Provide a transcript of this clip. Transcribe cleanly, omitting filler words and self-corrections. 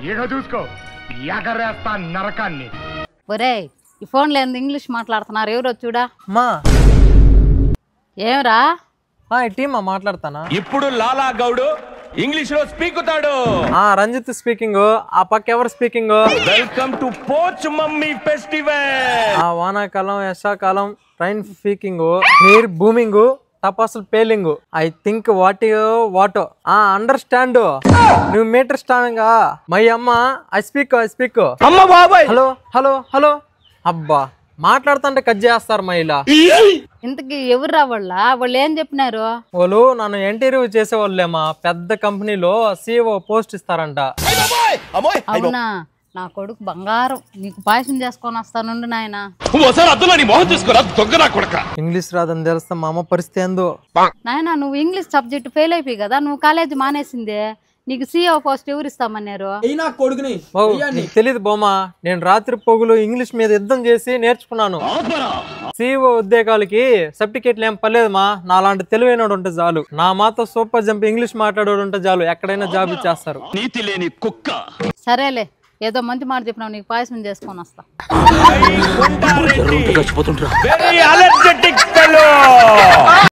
ఏదో చూసుకో ఎగరేస్తా నరకాన్ని. ఒరేయ్ ఈ ఫోన్ లేదు ఇంగ్లీష్ మాట్లాడుతున్నారు ఎవరో చూడా. మా ఏమరా టీమా మాట్లాడతానా? ఇప్పుడు లాలా గౌడు ఇంగ్లీష్ లో స్పీకుతాడు. రంజిత్ స్పీకింగ్. ఆ పక్క ఎవరు స్పీకింగ్? వెల్కమ్ టు పోచ్ మమ్మీ ఫెస్టివల్. వానాకాలం వర్షాకాలం రైన్ స్పీకింగ్, ఎయిర్ బూమింగ్, తపస్సులు పేలింగ్. I think what understand. నువ్వు మీటర్ స్టాండ్. మై అమ్మ ఐ స్పీక్ అమ్మ బాబాయ్. Hello hello hello. అబ్బా మాట్లాడుతుంటే కట్ చేస్తారు మహిళ. ఇంతకి ఎవరు రావాళ్ళ? వాళ్ళు ఏం చెప్పినారు? వాళ్ళు నన్ను ఇంటర్వ్యూ చేసేవాళ్ళేమా, పెద్ద కంపెనీలో CEO పోస్ట్ ఇస్తారంట. అవునా? నా కొడుకు బంగారం. నీకు పాయసం చేసుకొని వస్తానుండు నాయన. ఇంగ్లీష్ రాదని తెలిస్తే మా అమ్మ పరిస్థితి ఏందో. నాయన నువ్వు ఇంగ్లీష్ సబ్జెక్ట్ ఫెయిల్ అయిపోయి కదా, నువ్వు కాలేజీ మానేసిందే. నీకు CEO పోస్ట్ ఎవరు ఇస్తామన్నారు? నీకు తెలీదు బొమ్మా, నేను రాత్రి పొగులు ఇంగ్లీష్ మీద యుద్ధం చేసి నేర్చుకున్నాను. CEO ఉద్యోగాలకి సర్టిఫికేట్లు ఏం పర్లేదు మా, నాలాంటి తెలివైనడు ఉంటే చాలు. నా మాతో సూపర్ జంప్ ఇంగ్లీష్ మాట్లాడోడు ఉంటే చాలు, ఎక్కడైనా జాబ్ ఇచ్చేస్తారు. నీతి లేని కుక్క. సరేలే ఏదో మంచి మాట చెప్పినావు, నీకు పాయసం చేసుకొని వస్తా. Very అలర్జెటిక్ fellow.